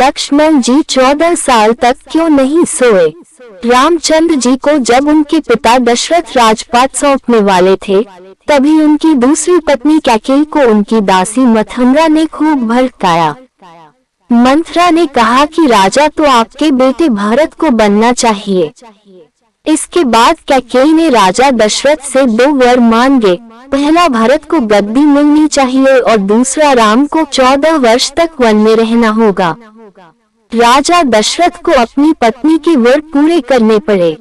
लक्ष्मण जी 14 साल तक क्यों नहीं सोए? रामचंद्र जी को जब उनके पिता दशरथ राजपाट सौंपने वाले थे, तभी उनकी दूसरी पत्नी कैकेयी को उनकी दासी मंथरा ने खूब भड़काया। मंथरा ने कहा कि राजा तो आपके बेटे भरत को बनना चाहिए। इसके बाद कैकेयी ने राजा दशरथ से 2 वर मांगे। पहला, भरत को गद्दी मिलनी चाहिए और दूसरा, राम को 14 वर्ष तक वन में रहना होगा। राजा दशरथ को अपनी पत्नी के वर पूरे करने पड़े।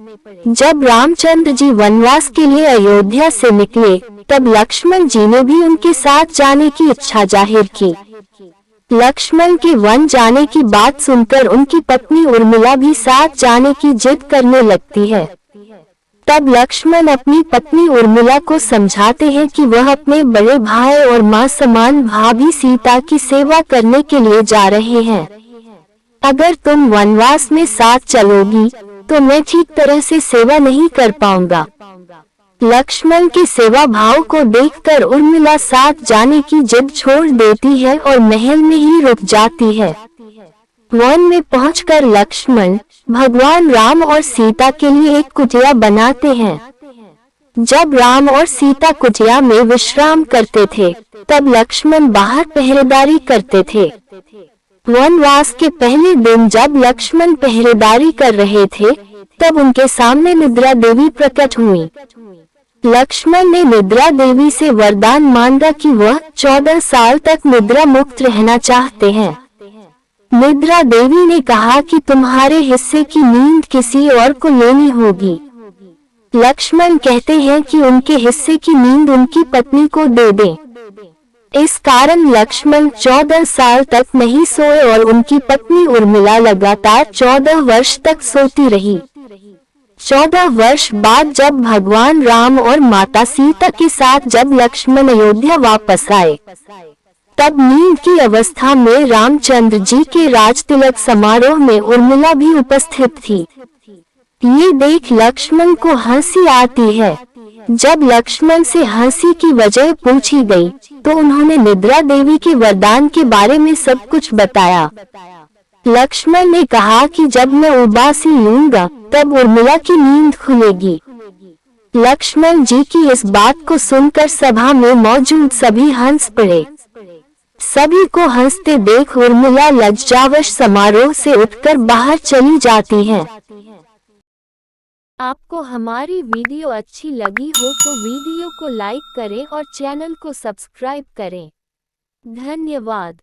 जब रामचंद्र जी वनवास के लिए अयोध्या से निकले, तब लक्ष्मण जी ने भी उनके साथ जाने की इच्छा जाहिर की। लक्ष्मण के वन जाने की बात सुनकर उनकी पत्नी उर्मिला भी साथ जाने की जिद करने लगती है। तब लक्ष्मण अपनी पत्नी उर्मिला को समझाते हैं कि वह अपने बड़े भाई और मां समान भाभी सीता की सेवा करने के लिए जा रहे हैं। अगर तुम वनवास में साथ चलोगी, तो मैं ठीक तरह से सेवा नहीं कर पाऊंगा। लक्ष्मण के सेवा भाव को देखकर उर्मिला साथ जाने की जिद छोड़ देती है और महल में ही रुक जाती है। वन में पहुंचकर लक्ष्मण भगवान राम और सीता के लिए एक कुटिया बनाते हैं। जब राम और सीता कुटिया में विश्राम करते थे, तब लक्ष्मण बाहर पहरेदारी करते थे। वनवास के पहले दिन जब लक्ष्मण पहरेदारी कर रहे थे, तब उनके सामने निद्रा देवी प्रकट हुई। लक्ष्मण ने निद्रा देवी से वरदान मांगा कि वह 14 साल तक निद्रा मुक्त रहना चाहते हैं। निद्रा देवी ने कहा कि तुम्हारे हिस्से की नींद किसी और को लेनी होगी। लक्ष्मण कहते हैं कि उनके हिस्से की नींद उनकी पत्नी को दे दें। इस कारण लक्ष्मण 14 साल तक नहीं सोए और उनकी पत्नी उर्मिला लगातार 14 वर्ष तक सोती रही। 14 वर्ष बाद जब भगवान राम और माता सीता के साथ जब लक्ष्मण अयोध्या वापस आए, तब नींद की अवस्था में रामचंद्र जी के राजतिलक समारोह में उर्मिला भी उपस्थित थी। ये देख लक्ष्मण को हंसी आती है। जब लक्ष्मण से हंसी की वजह पूछी गई, तो उन्होंने निद्रा देवी के वरदान के बारे में सब कुछ बताया। लक्ष्मण ने कहा कि जब मैं उबासी लूंगा, तब उर्मिला की नींद खुलेगी। लक्ष्मण जी की इस बात को सुनकर सभा में मौजूद सभी हंस पड़े। सभी को हंसते देख उर्मिला लज्जावश समारोह से उठकर बाहर चली जाती हैं। आपको हमारी वीडियो अच्छी लगी हो तो वीडियो को लाइक करें और चैनल को सब्सक्राइब करें। धन्यवाद।